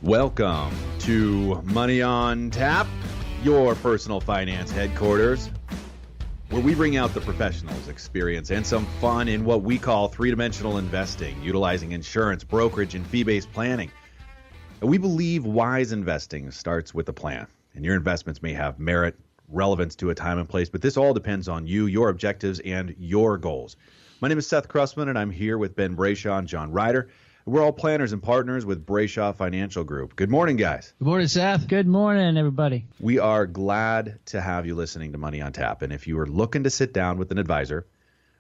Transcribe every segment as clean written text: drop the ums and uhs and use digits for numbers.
Welcome to Money on Tap, your personal finance headquarters, where we bring out the professionals' experience and some fun in what we call three-dimensional investing, utilizing insurance, brokerage, and fee-based planning. And we believe wise investing starts with a plan, and your investments may have merit, relevance to a time and place, but this all depends on you, your objectives, and your goals. My name is Seth Krusman, and I'm here with Ben Brayshaw and John Ryder. We're all planners and partners with Brayshaw Financial Group. Good morning, guys. Good morning, Seth. Good morning, everybody. We are glad to have you listening to Money on Tap. And if you are looking to sit down with an advisor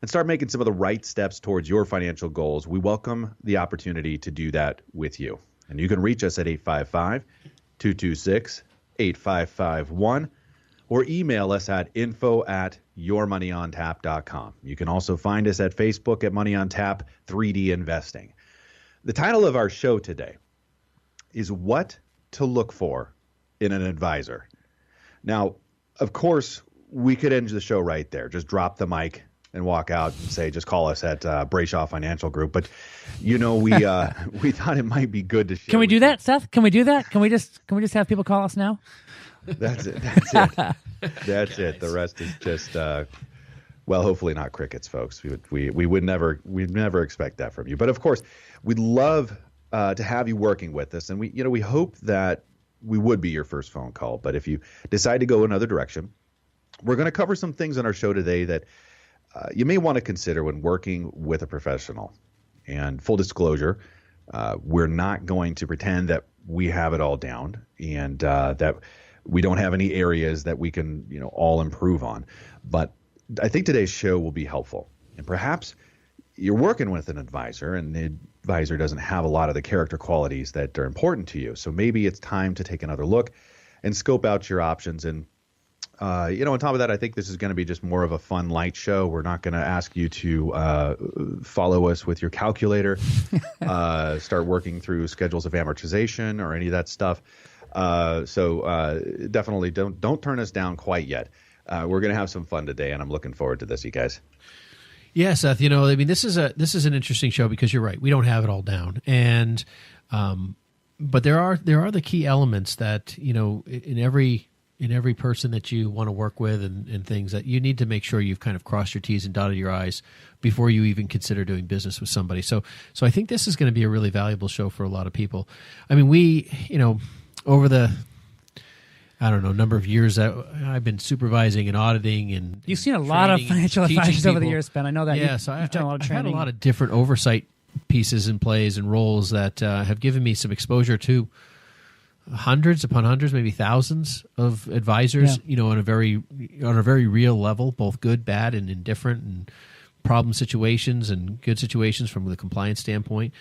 and start making some of the right steps towards your financial goals, we welcome the opportunity to do that with you. And you can reach us at 855-226-8551 or email us at info@yourmoneyontap.com. You can also find us at Facebook at Money on Tap 3D Investing. The title of our show today is What to Look For in an Advisor. Now, of course, we could end the show right there. Just drop the mic and walk out and say, just call us at Brayshaw Financial Group. But, you know, we thought it might be good to share. Can we do that, Seth? Can we do that? Can we just have people call us now? That's it. That's it. The rest is just well, hopefully not crickets, folks. We'd never expect that from you. But of course, we'd love to have you working with us, and we hope that we would be your first phone call. But if you decide to go another direction, we're going to cover some things on our show today that you may want to consider when working with a professional. And full disclosure, we're not going to pretend that we have it all down and that we don't have any areas that we can all improve on. But I think today's show will be helpful. And perhaps you're working with an advisor and the advisor doesn't have a lot of the character qualities that are important to you. So maybe it's time to take another look and scope out your options. And, on top of that, I think this is going to be just more of a fun, light show. We're not going to ask you to follow us with your calculator, start working through schedules of amortization or any of that stuff. So definitely don't turn us down quite yet. We're going to have some fun today, and I'm looking forward to this, you guys. Yeah, Seth. This is an interesting show because you're right. We don't have it all down, and but there are the key elements that in every person that you want to work with and things that you need to make sure you've kind of crossed your T's and dotted your I's before you even consider doing business with somebody. So I think this is going to be a really valuable show for a lot of people. I mean, we over the number of years that I've been supervising and auditing, and you've seen a lot of financial advisors over the years, Ben. I know that. Yeah, you've done a lot of training. I've had a lot of different oversight pieces and plays and roles that have given me some exposure to hundreds upon hundreds, maybe thousands of advisors. Yeah. On a very real level, both good, bad, and indifferent, and problem situations and good situations from the compliance standpoint.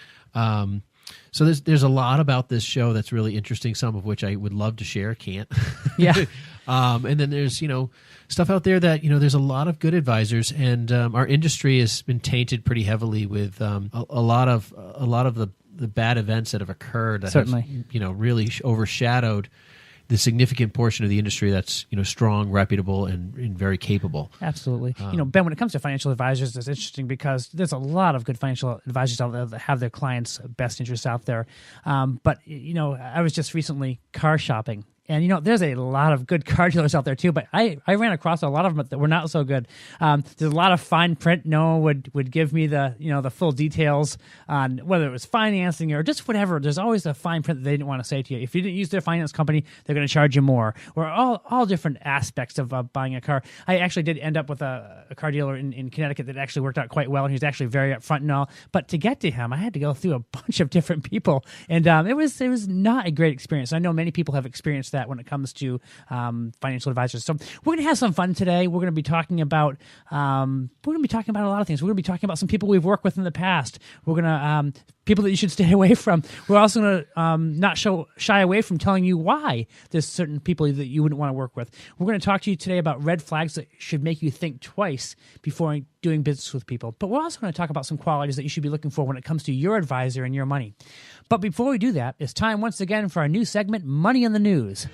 So there's a lot about this show that's really interesting, some of which I would love to share, can't. Yeah. And then there's, stuff out there that, there's a lot of good advisors, and our industry has been tainted pretty heavily with a lot of the bad events that have occurred that Certainly. have, really overshadowed the significant portion of the industry that's strong, reputable, and very capable. Absolutely. Ben, when it comes to financial advisors, it's interesting because there's a lot of good financial advisors out there that have their clients' best interests out there. But I was just recently car shopping. And, there's a lot of good car dealers out there, too. But I ran across a lot of them that were not so good. There's a lot of fine print. No one would give me the full details on whether it was financing or just whatever. There's always a fine print that they didn't want to say to you. If you didn't use their finance company, they're going to charge you more. Or all different aspects of buying a car. I actually did end up with a car dealer in Connecticut that actually worked out quite well. And he was actually very upfront and all. But to get to him, I had to go through a bunch of different people. And it was not a great experience. I know many people have experienced that when it comes to financial advisors. So we're going to have some fun today. We're going to be talking about a lot of things. We're going to be talking about some people we've worked with in the past. We're going to people that you should stay away from. We're also going to not shy away from telling you why there's certain people that you wouldn't want to work with. We're going to talk to you today about red flags that should make you think twice before doing business with people. But we're also going to talk about some qualities that you should be looking for when it comes to your advisor and your money. But before we do that, it's time once again for our new segment, Money in the News.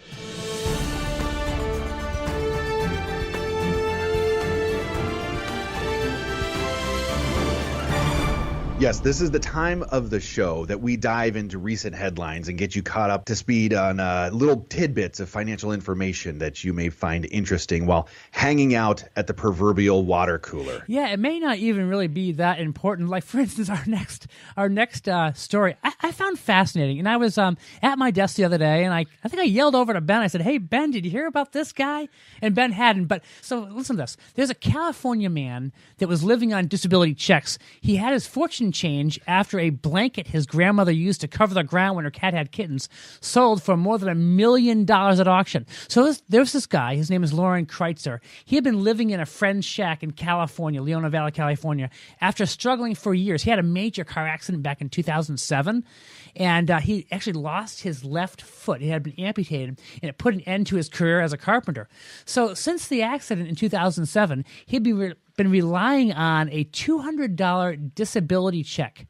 Yes, this is the time of the show that we dive into recent headlines and get you caught up to speed on little tidbits of financial information that you may find interesting while hanging out at the proverbial water cooler. Yeah, it may not even really be that important. Like, for instance, our next story, I found fascinating. And I was at my desk the other day, and I think I yelled over to Ben. I said, "Hey, Ben, did you hear about this guy?" And Ben hadn't. But so listen to this. There's a California man that was living on disability checks. He had his fortune change after a blanket his grandmother used to cover the ground when her cat had kittens sold for more than $1 million at auction. So there's this guy. His name is Lauren Kreitzer. He had been living in a friend's shack in California, Leona Valley, California, after struggling for years. He had a major car accident back in 2007, and he actually lost his left foot. It had been amputated, and it put an end to his career as a carpenter. So since the accident in 2007, he'd been relying on a $200 disability check.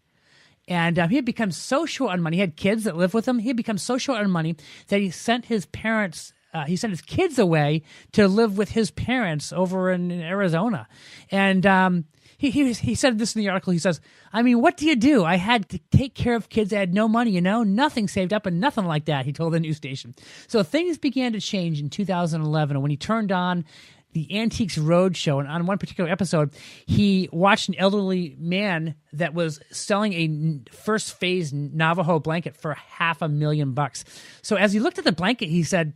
And he had become so short on money. He had kids that lived with him. He had become so short on money that he sent his parents, he sent his kids away to live with his parents over in Arizona. And he said this in the article. He says, "I mean, what do you do? I had to take care of kids. I had no money, nothing saved up and nothing like that," he told the news station. So things began to change in 2011 when he turned on the Antiques Roadshow, and on one particular episode, he watched an elderly man that was selling a first phase Navajo blanket for $500,000. So as he looked at the blanket, he said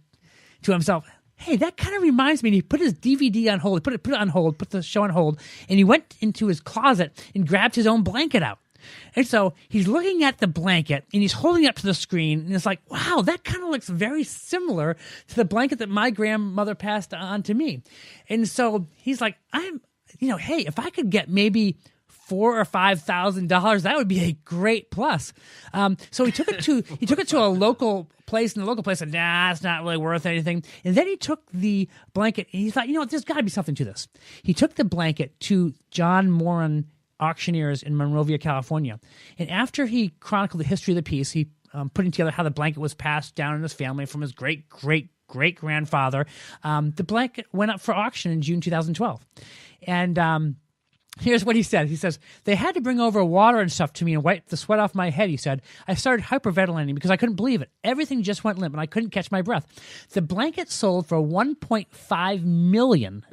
to himself, "Hey, that kind of reminds me." And he put his DVD on hold, put it on hold, put the show on hold, and he went into his closet and grabbed his own blanket out. And so he's looking at the blanket and he's holding it up to the screen, and it's like, wow, that kind of looks very similar to the blanket that my grandmother passed on to me. And so he's like, hey, if I could get maybe $4,000 or $5,000, that would be a great plus. So he took it to a local place, and the local place said, "Nah, it's not really worth anything." And then he took the blanket, and he thought, there's got to be something to this. He took the blanket to John Moran Auctioneers in Monrovia, California. And after he chronicled the history of the piece, he putting together how the blanket was passed down in his family from his great-great-great-grandfather. The blanket went up for auction in June 2012. And here's what he said. He says, "They had to bring over water and stuff to me and wipe the sweat off my head," he said. "I started hyperventilating because I couldn't believe it. Everything just went limp and I couldn't catch my breath." The blanket sold for $1.5 million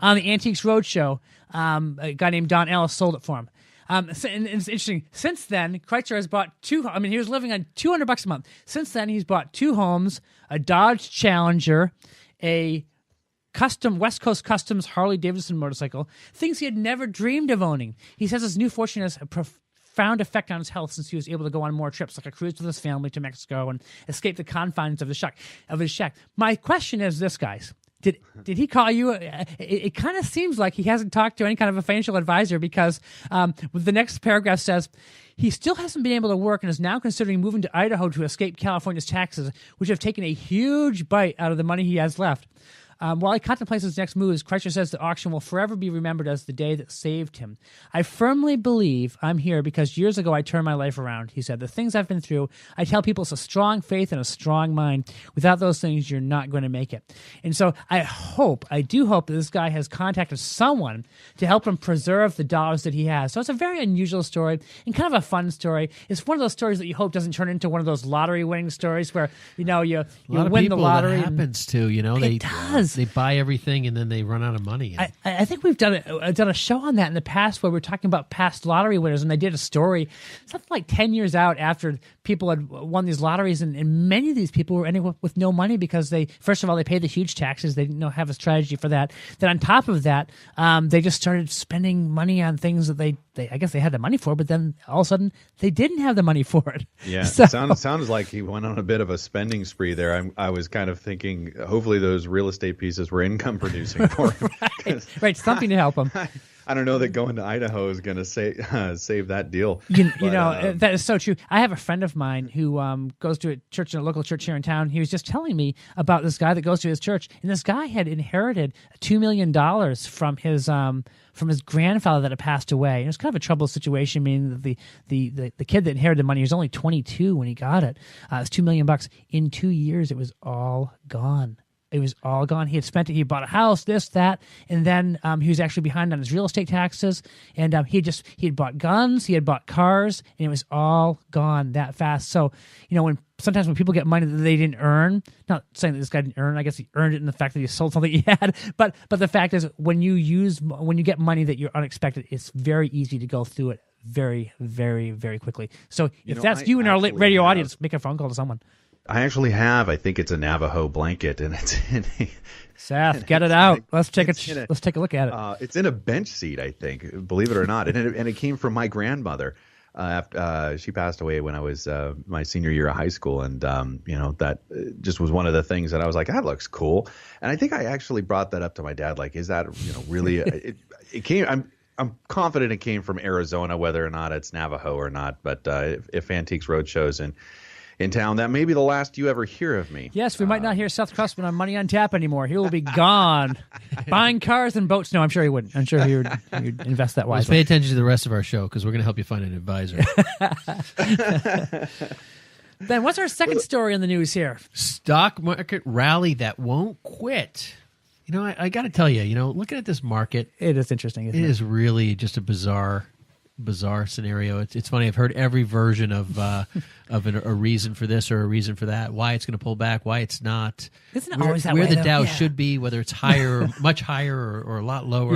on the Antiques Roadshow. A guy named Don Ellis sold it for him. And it's interesting. Since then, Kreitzer has bought he was living on $200 a month. Since then, he's bought 2 homes, a Dodge Challenger, a custom West Coast Customs Harley-Davidson motorcycle, things he had never dreamed of owning. He says his new fortune has a profound effect on his health since he was able to go on more trips, like a cruise with his family to Mexico and escape the confines of his shack. My question is this, guys. Did he call you? It kind of seems like he hasn't talked to any kind of a financial advisor, because the next paragraph says he still hasn't been able to work and is now considering moving to Idaho to escape California's taxes, which have taken a huge bite out of the money he has left. While he contemplates his next moves, Kreitzer says the auction will forever be remembered as the day that saved him. "I firmly believe I'm here because years ago I turned my life around," he said. "The things I've been through, I tell people it's a strong faith and a strong mind. Without those things, you're not going to make it." And so I do hope that this guy has contacted someone to help him preserve the dollars that he has. So it's a very unusual story and kind of a fun story. It's one of those stories that you hope doesn't turn into one of those lottery winning stories where, you win the lottery. That happens too, It does. They buy everything and then they run out of money. I think we've done a show on that in the past where we're talking about past lottery winners, and they did a story something like 10 years out after people had won these lotteries, and many of these people were ending up with no money because first of all, they paid the huge taxes. They didn't have a strategy for that. Then on top of that, they just started spending money on things that they I guess they had the money for, but then all of a sudden they didn't have the money for it. Yeah, so, sounds like he went on a bit of a spending spree there. I was kind of thinking, hopefully those real estate pieces were income producing for him. right, something to help him. I don't know that going to Idaho is going to save that deal. That is so true. I have a friend of mine who goes to a local church here in town. He was just telling me about this guy that goes to his church, and this guy had inherited $2 million from his grandfather that had passed away. It was kind of a troubled situation, meaning that the kid that inherited the money was only 22 when he got it. It was $2 million. In 2 years, it was all gone. It was all gone. He had spent it. He bought a house, this, that, and then he was actually behind on his real estate taxes. And he had bought guns, he had bought cars, and it was all gone that fast. So, sometimes when people get money that they didn't earn, not saying that this guy didn't earn, I guess he earned it in the fact that he sold something he had. But the fact is, when you get money that you're unexpected, it's very easy to go through it very, very, very quickly. So if that's you in our radio audience, make a phone call to someone. I actually have. I think it's a Navajo blanket, and it's in a. Seth, get it out. Let's take a look at it. It's in a bench seat, I think. Believe it or not, and it came from my grandmother. After she passed away when I was my senior year of high school, and that just was one of the things that I was like, that looks cool. And I think I actually brought that up to my dad. Like, is that really? It came. I'm confident it came from Arizona, whether or not it's Navajo or not. But if Antiques Roadshows in town, that may be the last you ever hear of me. Yes, we might not hear Seth Crustman on Money on Tap anymore. He will be gone, buying cars and boats. No, I'm sure he wouldn't. I'm sure he would invest that wisely. Just pay attention to the rest of our show because we're going to help you find an advisor. Ben, what's our second story in the news here? Stock market rally that won't quit. I got to tell you, looking at this market, it is interesting. Isn't it? It is really just a bizarre scenario. It's funny. I've heard every version of a reason for this or a reason for that. Why it's going to pull back. Why it's not. Isn't it always that way? Where the Dow should be. Whether it's higher, or much higher, or a lot lower.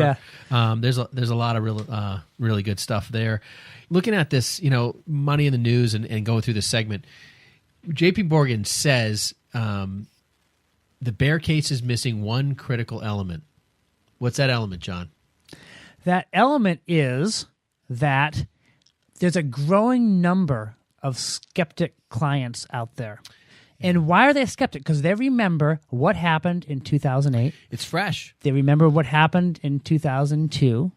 Yeah. There's a lot of really good stuff there. Looking at this, money in the news and going through this segment, J.P. Morgan says the bear case is missing one critical element. What's that element, John? That element is that there's a growing number of skeptic clients out there. And why are they skeptic? Because they remember what happened in 2008. It's fresh. They remember what happened in 2002,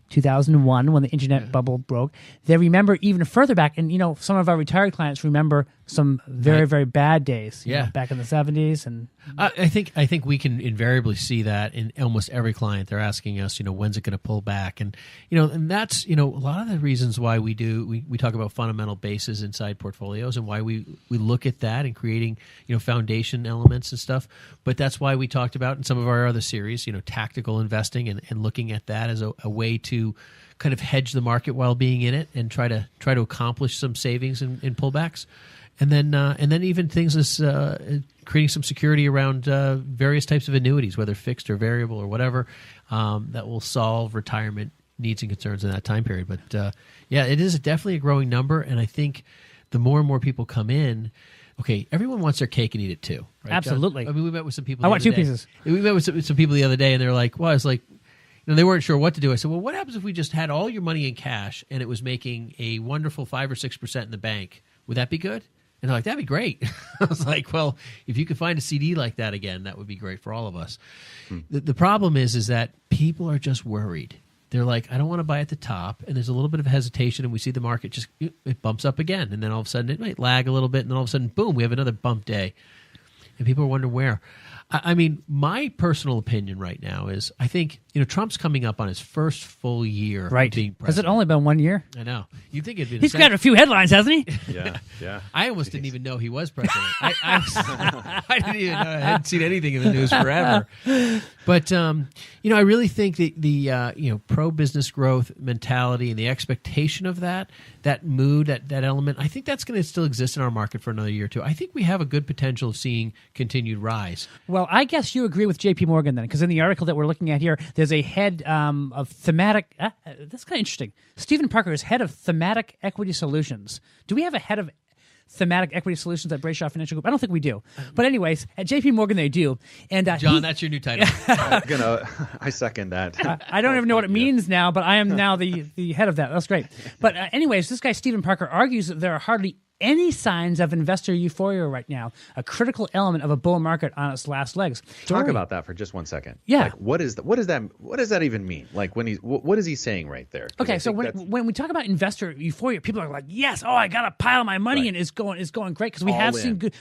2001 when the internet bubble broke. They remember even further back. And, some of our retired clients remember some very, very bad days back in the 70s. And I think we can invariably see that in almost every client. They're asking us, when's it going to pull back? And, and that's, a lot of the reasons why we talk about fundamental bases inside portfolios and why we look at that and creating, foundation elements and stuff. But that's why we talked about in some of our other series, tactical investing and looking at that as a way to kind of hedge the market while being in it and try to accomplish some savings and pullbacks. And then even things as creating some security around various types of annuities, whether fixed or variable or whatever, that will solve retirement needs and concerns in that time period. But it is definitely a growing number, and I think the more and more people come in, okay, everyone wants their cake and eat it too. Right, absolutely. John? I mean, we met with some people. I want two pieces. We met with some people the other day, and they're like, "Well, I was like." They weren't sure what to do. I said, well, what happens if we just had all your money in cash and it was making a wonderful 5 or 6% in the bank? Would that be good? And they're like, that'd be great. I was like, well, if you could find a CD like that again, that would be great for all of us. The problem is that people are just worried. They're like, I don't want to buy at the top. And there's a little bit of hesitation, and we see the market it bumps up again. And then all of a sudden it might lag a little bit. And then all of a sudden, boom, we have another bump day. And people are wondering where. I mean, my personal opinion right now is I think, Trump's coming up on his first full year of being president. Has it only been 1 year? I know. You'd think it'd be He's got a few headlines, hasn't he? Yeah. I almost didn't even know he was president. I didn't even know. I hadn't seen anything in the news forever. But, I really think that the pro-business growth mentality and the expectation of that mood, that element, I think that's going to still exist in our market for another year or two. I think we have a good potential of seeing continued rise. Well, I guess you agree with J.P. Morgan then, because in the article that we're looking at here, there's a head of thematic. That's kind of interesting. Stephen Parker is head of thematic equity solutions. Do we have a head of thematic equity solutions at Brayshaw Financial Group? I don't think we do. But anyways, at J.P. Morgan they do. And John, that's your new title. I second that. I don't even know what it means now, but I am now the head of that. That's great. But anyways, this guy Stephen Parker argues that there are hardly any signs of investor euphoria right now, a critical element of a bull market on its last legs. Talk about that for just 1 second. Yeah. Like, what does that even mean? Like what is he saying right there? Okay, so when we talk about investor euphoria, people are like, "Yes, I got a pile of my money and it's going great," because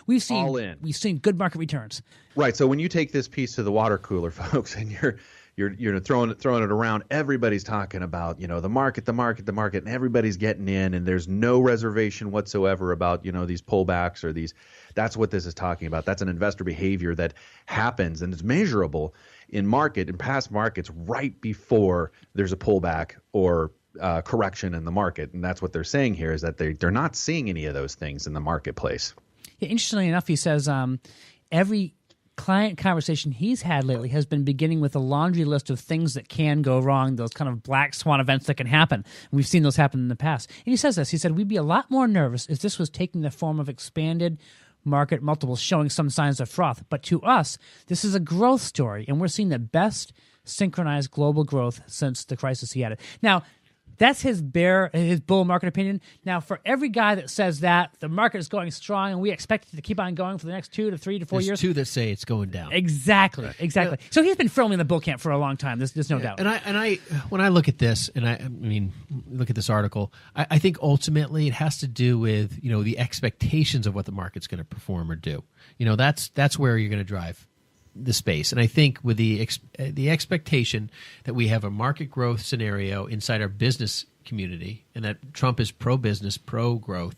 we've seen good market returns. Right. So when you take this piece to the water cooler, folks, and you're throwing it around. Everybody's talking about, the market, and everybody's getting in, and there's no reservation whatsoever about, these pullbacks or these. That's what this is talking about. That's an investor behavior that happens, and it's measurable in past markets right before there's a pullback or correction in the market. And that's what they're saying here, is that they're not seeing any of those things in the marketplace. Yeah, interestingly enough, he says every client conversation he's had lately has been beginning with a laundry list of things that can go wrong, those kind of black swan events that can happen. And we've seen those happen in the past. And he says this. He said, we'd be a lot more nervous if this was taking the form of expanded market multiples showing some signs of froth. But to us, this is a growth story, and we're seeing the best synchronized global growth since the crisis he had. Now, that's his bull market opinion. Now, for every guy that says that the market is going strong and we expect it to keep on going for the next 2 to 3 to 4 years. There's two that say it's going down. Exactly. Yeah. So he's been firmly in the bull camp for a long time. There's no doubt. And I, when I look at this, and I mean, look at this article, I think ultimately it has to do with the expectations of what the market's going to perform or do. That's where you're going to drive the space. And I think with the expectation that we have a market growth scenario inside our business community, and that Trump is pro-business, pro-growth,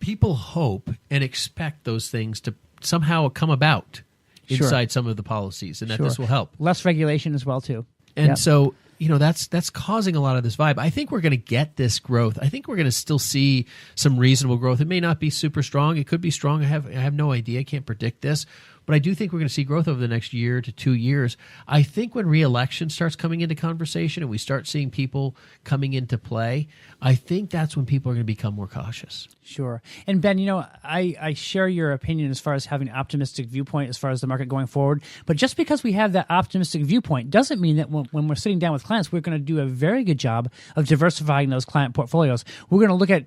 people hope and expect those things to somehow come about inside some of the policies, and that this will help. Less regulation as well, too. And so, that's causing a lot of this vibe. I think we're going to get this growth. I think we're going to still see some reasonable growth. It may not be super strong. It could be strong. I have no idea. I can't predict this. But I do think we're going to see growth over the next year to 2 years. I think when re-election starts coming into conversation and we start seeing people coming into play, I think that's when people are going to become more cautious. Sure. And Ben, I share your opinion as far as having an optimistic viewpoint as far as the market going forward. But just because we have that optimistic viewpoint doesn't mean that when we're sitting down with clients, we're going to do a very good job of diversifying those client portfolios. We're going to look at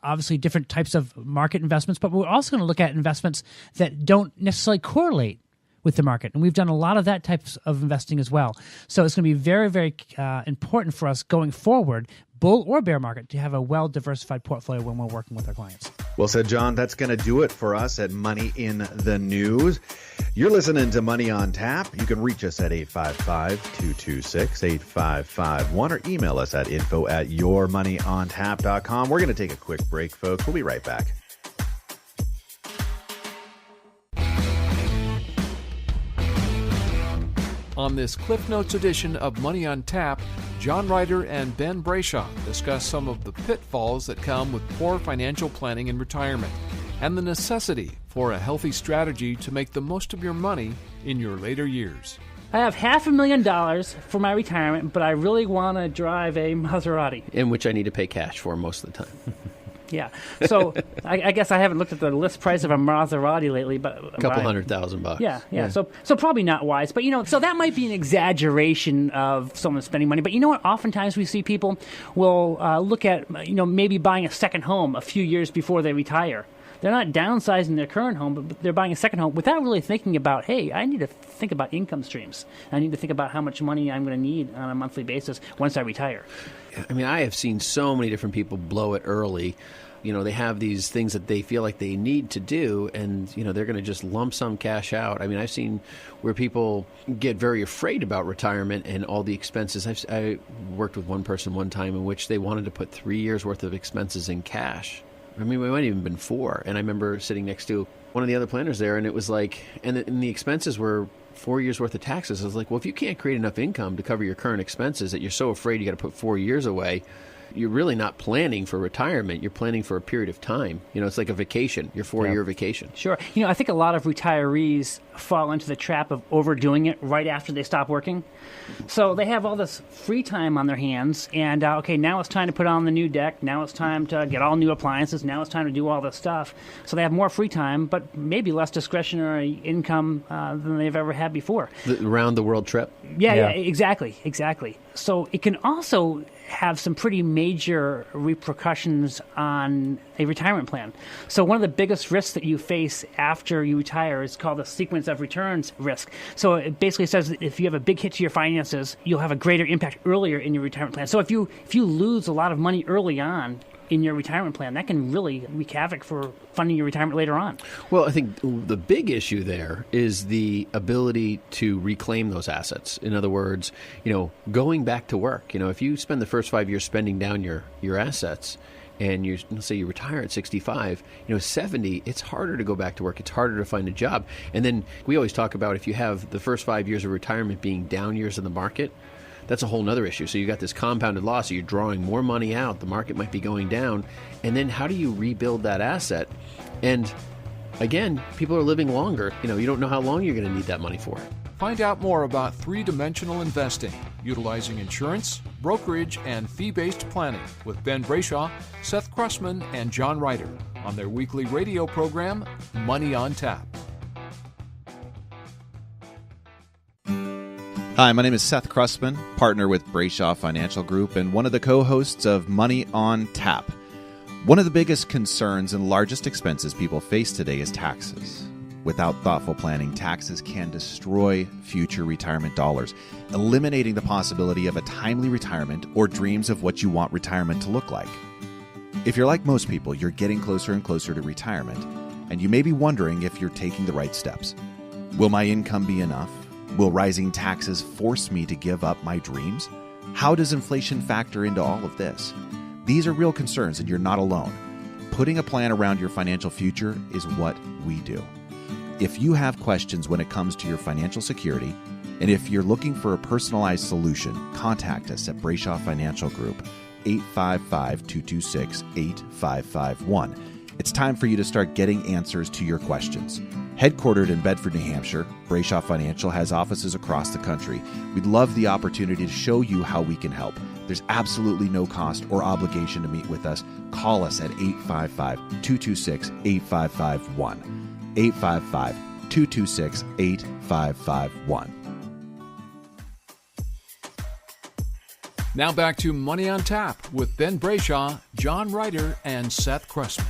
obviously different types of market investments, but we're also going to look at investments that don't necessarily correlate with the market. And we've done a lot of that types of investing as well. So it's going to be very, very important for us going forward, bull or bear market, to have a well-diversified portfolio when we're working with our clients. Well said, John. That's going to do it for us at Money in the News. You're listening to Money on Tap. You can reach us at 855-226-8551 or email us at info@yourmoneyontap.com. We're going to take a quick break, folks. We'll be right back. On this Cliff Notes edition of Money on Tap, John Ryder and Ben Brayshaw discuss some of the pitfalls that come with poor financial planning in retirement and the necessity for a healthy strategy to make the most of your money in your later years. I have $500,000 for my retirement, but I really want to drive a Maserati. In which I need to pay cash for most of the time. Yeah. So I guess I haven't looked at the list price of a Maserati lately, but a couple $100,000. Yeah. So probably not wise, but so that might be an exaggeration of someone spending money. But you know what? Oftentimes we see people will look at maybe buying a second home a few years before they retire. They're not downsizing their current home, but they're buying a second home without really thinking about, hey, I need to think about income streams. I need to think about how much money I'm going to need on a monthly basis once I retire. I mean, I have seen so many different people blow it early. They have these things that they feel like they need to do, and, they're going to just lump sum cash out. I mean, I've seen where people get very afraid about retirement and all the expenses. I worked with one person one time in which they wanted to put 3 years' worth of expenses in cash. I mean, we might have even been 4. And I remember sitting next to one of the other planners there, and it was like, and the expenses were 4 years worth of taxes. I was like, well, if you can't create enough income to cover your current expenses that you're so afraid you got to put 4 years away, you're really not planning for retirement. You're planning for a period of time. It's like a vacation, your 4-year vacation. Sure. I think a lot of retirees fall into the trap of overdoing it right after they stop working. So they have all this free time on their hands, and now it's time to put on the new deck. Now it's time to get all new appliances. Now it's time to do all this stuff. So they have more free time, but maybe less discretionary income than they've ever had before. The round the world trip? Yeah, exactly. So it can also have some pretty major repercussions on a retirement plan. So one of the biggest risks that you face after you retire is called the sequence of returns risk. So it basically says that if you have a big hit to your finances, you'll have a greater impact earlier in your retirement plan. So if you lose a lot of money early on in your retirement plan, that can really wreak havoc for funding your retirement later on. Well, I think the big issue there is the ability to reclaim those assets. In other words, going back to work. If you spend the first 5 years spending down your assets, and let's say you retire at 65, 70, it's harder to go back to work. It's harder to find a job. And then we always talk about if you have the first 5 years of retirement being down years in the market, that's a whole nother issue. So you got this compounded loss. So you're drawing more money out. The market might be going down. And then how do you rebuild that asset? And again, people are living longer. You don't know how long you're going to need that money for. Find out more about three-dimensional investing, utilizing insurance, brokerage, and fee-based planning with Ben Brayshaw, Seth Cressman, and John Ryder on their weekly radio program, Money on Tap. Hi, my name is Seth Cressman, partner with Brayshaw Financial Group and one of the co-hosts of Money on Tap. One of the biggest concerns and largest expenses people face today is taxes. Without thoughtful planning, taxes can destroy future retirement dollars, eliminating the possibility of a timely retirement or dreams of what you want retirement to look like. If you're like most people, you're getting closer and closer to retirement, and you may be wondering if you're taking the right steps. Will my income be enough? Will rising taxes force me to give up my dreams? How does inflation factor into all of this? These are real concerns, and you're not alone. Putting a plan around your financial future is what we do. If you have questions when it comes to your financial security, and if you're looking for a personalized solution, contact us at Brayshaw Financial Group, 855-226-8551. It's time for you to start getting answers to your questions. Headquartered in Bedford, New Hampshire, Brayshaw Financial has offices across the country. We'd love the opportunity to show you how we can help. There's absolutely no cost or obligation to meet with us. Call us at 855-226-8551. 855-226-8551. Now back to Money on Tap with Ben Brayshaw, John Ryder, and Seth Cressman.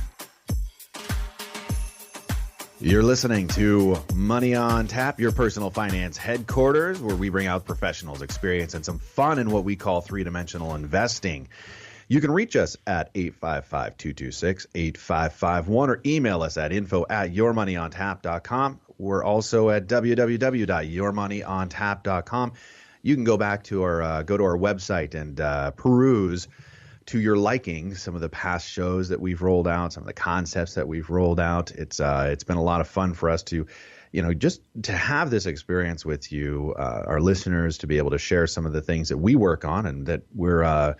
You're listening to Money on Tap, your personal finance headquarters, where we bring out professionals' experience and some fun in what we call three-dimensional investing. You can reach us at 855-226-8551 or email us at info@yourmoneyontap.com. We're also at www.yourmoneyontap.com. You can go back to our website and peruse to your liking some of the past shows that we've rolled out, some of the concepts that we've rolled out. It's been a lot of fun for us to, just to have this experience with you, our listeners, to be able to share some of the things that we work on and that we're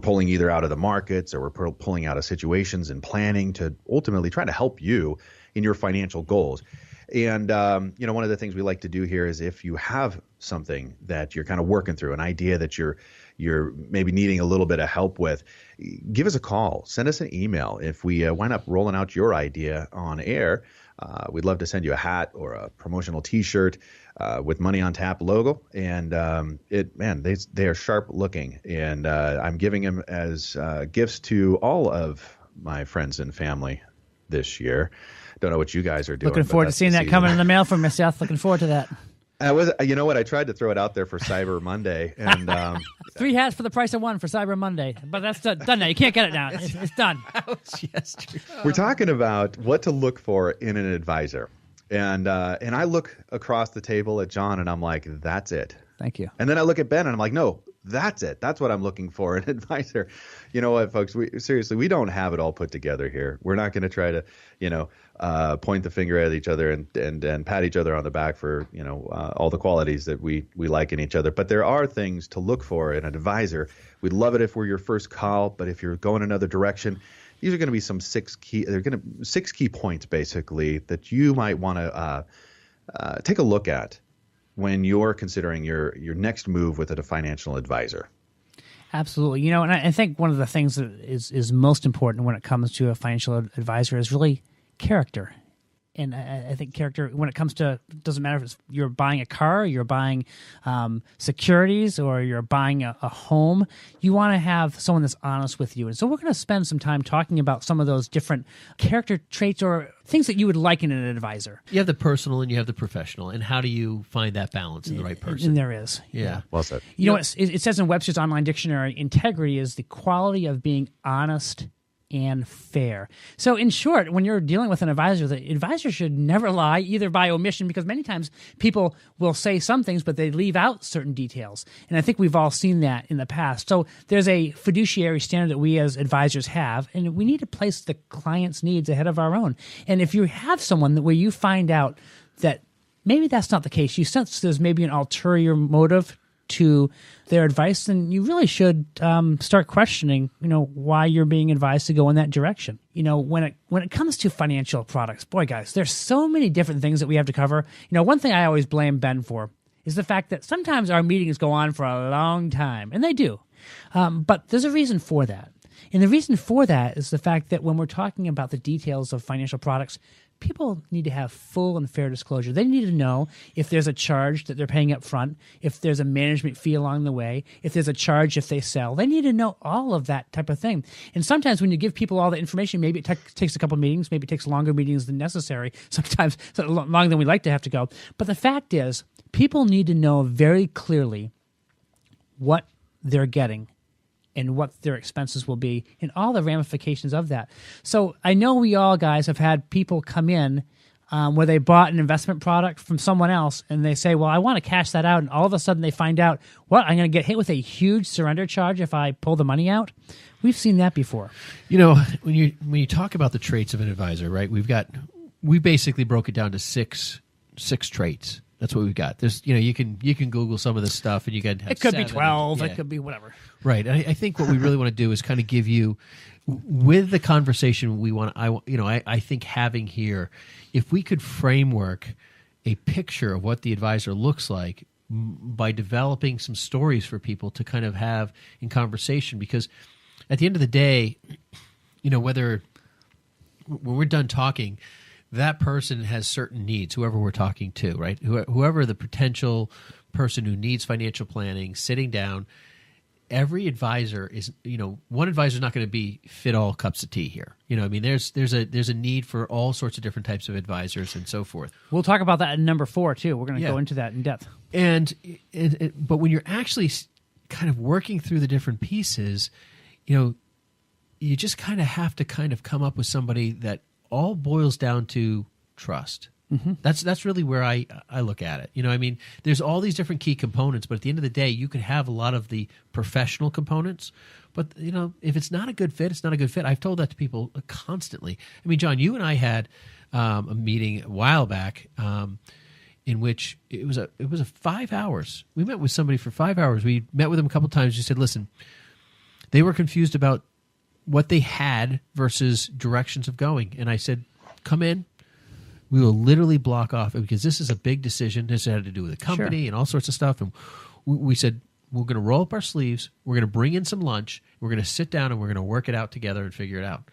pulling either out of the markets or we're pulling out of situations and planning to ultimately try to help you in your financial goals. And, one of the things we like to do here is if you have something that you're kind of working through, an idea that you're maybe needing a little bit of help with, give us a call, send us an email. If we wind up rolling out your idea on air, we'd love to send you a hat or a promotional T-shirt with Money on Tap logo. And they are sharp looking, and I'm giving them as gifts to all of my friends and family this year. Don't know what you guys are doing. Looking forward to seeing that coming in the mail from Seth. Looking forward to that. You know what? I tried to throw it out there for Cyber Monday, and 3 hats for the price of 1 for Cyber Monday. But that's done now. You can't get it now. It's done. We're talking about what to look for in an advisor, and I look across the table at John, and I'm like, "That's it." Thank you. And then I look at Ben, and I'm like, "No, that's it. That's what I'm looking for in an advisor." You know what, folks? We don't have it all put together here. We're not going to try to, point the finger at each other and pat each other on the back for, all the qualities that we like in each other. But there are things to look for in an advisor. We'd love it if we're your first call, but if you're going another direction, these are going to be some 6 key points basically that you might want to take a look at when you're considering your next move with a financial advisor. Absolutely. And I think one of the things that is most important when it comes to a financial advisor is really character. And I think character, when it comes to, it doesn't matter if you're buying a car, you're buying securities, or you're buying a home, you want to have someone that's honest with you. And so we're going to spend some time talking about some of those different character traits or things that you would like in an advisor. You have the personal and you have the professional. And how do you find that balance in the right person? And there is. Yeah. Well said. It says in Webster's Online Dictionary, integrity is the quality of being honest and fair. So in short, when you're dealing with an advisor, the advisor should never lie, either by omission, because many times people will say some things, but they leave out certain details. And I think we've all seen that in the past. So there's a fiduciary standard that we as advisors have, and we need to place the client's needs ahead of our own. And if you have someone where you find out that maybe that's not the case, you sense there's maybe an ulterior motive to their advice, then you really should start questioning, why you're being advised to go in that direction. When it comes to financial products, boy, guys, there's so many different things that we have to cover. One thing I always blame Ben for is the fact that sometimes our meetings go on for a long time, and they do. But there's a reason for that. And the reason for that is the fact that when we're talking about the details of financial products, people need to have full and fair disclosure. They need to know if there's a charge that they're paying up front, if there's a management fee along the way, if there's a charge if they sell. They need to know all of that type of thing. And sometimes when you give people all the information, maybe it takes a couple of meetings, maybe it takes longer meetings than necessary, sometimes longer than we like to have to go. But the fact is, people need to know very clearly what they're getting and what their expenses will be and all the ramifications of that. So I know we all, guys, have had people come in where they bought an investment product from someone else and they say, well, I want to cash that out. And all of a sudden they find out, I'm going to get hit with a huge surrender charge if I pull the money out. We've seen that before. When you talk about the traits of an advisor, right, we basically broke it down to six traits. That's what we've got. There's, you can Google some of this stuff, and you can have it could be 12, yeah. It could be whatever. Right. I think what we really want to do is kind of give you, with the conversation we want. I think having here, if we could framework a picture of what the advisor looks like by developing some stories for people to kind of have in conversation, because at the end of the day, when we're done talking, that person has certain needs, whoever we're talking to, right? Whoever the potential person who needs financial planning, sitting down, every advisor is, one advisor is not going to fit all cups of tea here. There's a need for all sorts of different types of advisors and so forth. We'll talk about that in number 4 too. We're going to go into that in depth. But when you're actually kind of working through the different pieces, you just kind of have to kind of come up with somebody that all boils down to trust. Mm-hmm. That's really where I look at it. There's all these different key components, but at the end of the day, you can have a lot of the professional components. But, if it's not a good fit, it's not a good fit. I've told that to people constantly. John, you and I had a meeting a while back in which it was a 5 hours. We met with somebody for 5 hours. We met with them a couple times. You said, listen, they were confused about what they had versus directions of going. And I said, come in. We will literally block off, because this is a big decision. This had to do with the company and all sorts of stuff. And we said, we're going to roll up our sleeves. We're going to bring in some lunch. We're going to sit down and we're going to work it out together and figure it out.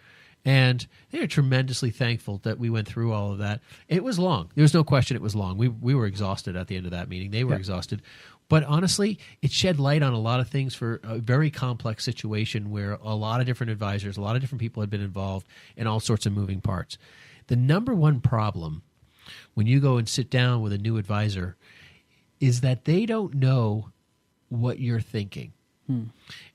And they are tremendously thankful that we went through all of that. It was long. There was no question it was long. We were exhausted at the end of that meeting. They were exhausted. But honestly, it shed light on a lot of things for a very complex situation where a lot of different advisors, a lot of different people had been involved in all sorts of moving parts. The number one problem when you go and sit down with a new advisor is that they don't know what you're thinking.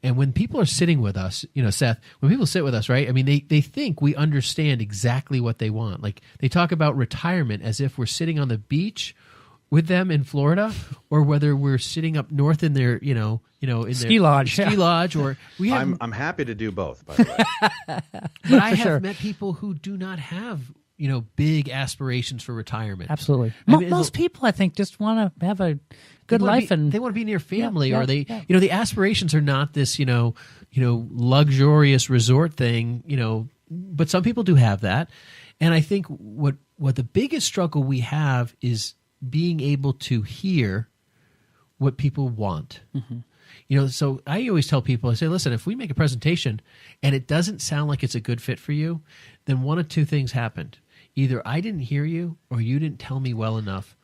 And when people are sitting with us, Seth, when people sit with us, right? They think we understand exactly what they want. Like, they talk about retirement as if we're sitting on the beach with them in Florida, or whether we're sitting up north in their, in ski lodge, or we have. I'm happy to do both, by the way. But I have met people who do not have, big aspirations for retirement. Absolutely. Most people, I think, just want to have a good life, and they want to be near family, or they, the aspirations are not this, luxurious resort thing, but some people do have that. And I think what the biggest struggle we have is being able to hear what people want. Mm-hmm. So I always tell people, I say, listen, if we make a presentation and it doesn't sound like it's a good fit for you, then one of two things happened. Either I didn't hear you, or you didn't tell me well enough,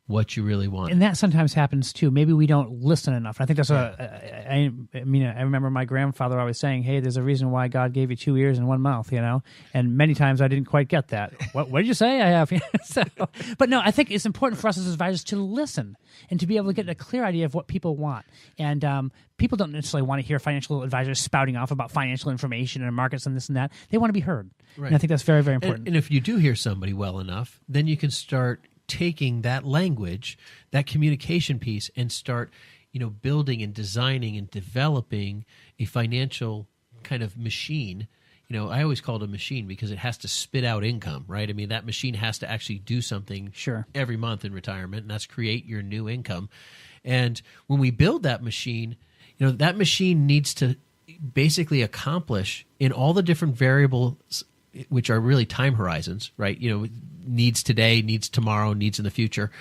what you really want. And that sometimes happens too. Maybe we don't listen enough. I think that's I mean, I remember my grandfather always saying, "Hey, there's a reason why God gave you 2 ears and 1 mouth," you know. And many times I didn't quite get that. What did you say? I have. So, but no, I think it's important for us as advisors to listen and to be able to get a clear idea of what people want. And people don't necessarily want to hear financial advisors spouting off about financial information and markets and this and that. They want to be heard. Right. And I think that's very, very important. And if you do hear somebody well enough, then you can start taking that language, that communication piece, and start, building and designing and developing a financial kind of machine. I always call it a machine because it has to spit out income, right? I mean, that machine has to actually do something every month in retirement, and that's create your new income. And when we build that machine, that machine needs to basically accomplish in all the different variables, which are really time horizons, right? Needs today, needs tomorrow, needs in the future.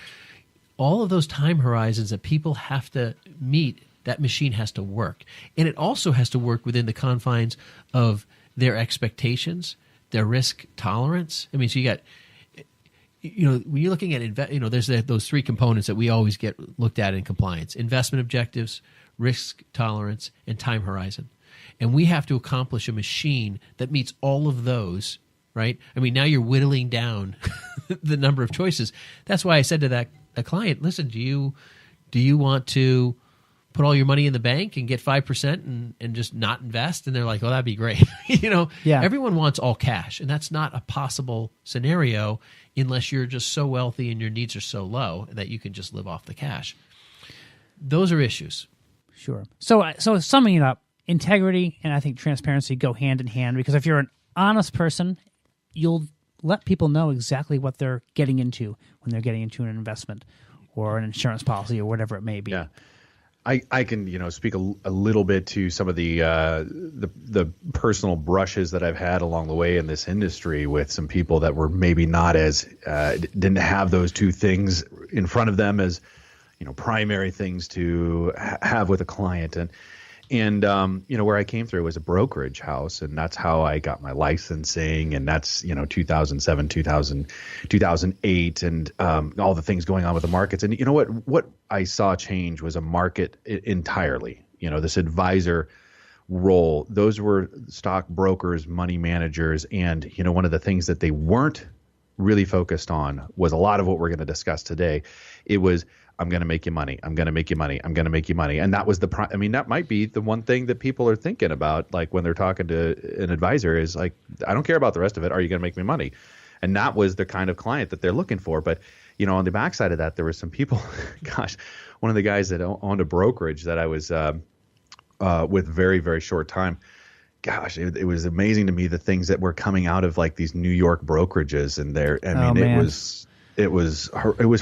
All of those time horizons that people have to meet, that machine has to work. And it also has to work within the confines of their expectations, their risk tolerance. I mean, so you got, when you're looking at, there's those 3 components that we always get looked at in compliance: investment objectives, risk tolerance, and time horizon. And we have to accomplish a machine that meets all of those, right? I mean, now you're whittling down the number of choices. That's why I said to that client, listen, do you want to put all your money in the bank and get 5% and just not invest? And they're like, oh, that'd be great. Everyone wants all cash, and that's not a possible scenario unless you're just so wealthy and your needs are so low that you can just live off the cash. Those are issues. Sure. So summing it up, integrity and I think transparency go hand in hand, because if you're an honest person, you'll let people know exactly what they're getting into when they're getting into an investment or an insurance policy or whatever it may be. Yeah. I can speak a little bit to some of the personal brushes that I've had along the way in this industry with some people that were maybe not as didn't have those 2 things in front of them as primary things to have with a client. And where I came through was a brokerage house, and that's how I got my licensing, and that's 2007, 2008, and all the things going on with the markets. And what I saw change was a market entirely. This advisor role, those were stock brokers, money managers, and one of the things that they weren't really focused on was a lot of what we're going to discuss today. It was, I'm going to make you money. I'm going to make you money. I'm going to make you money. And that was that might be the one thing that people are thinking about, like when they're talking to an advisor, is like, I don't care about the rest of it. Are you going to make me money? And that was the kind of client that they're looking for. But, on the backside of that, there were some people, gosh, one of the guys that owned a brokerage that I was with very, very short time. Gosh, it was amazing to me the things that were coming out of like these New York brokerages, and it was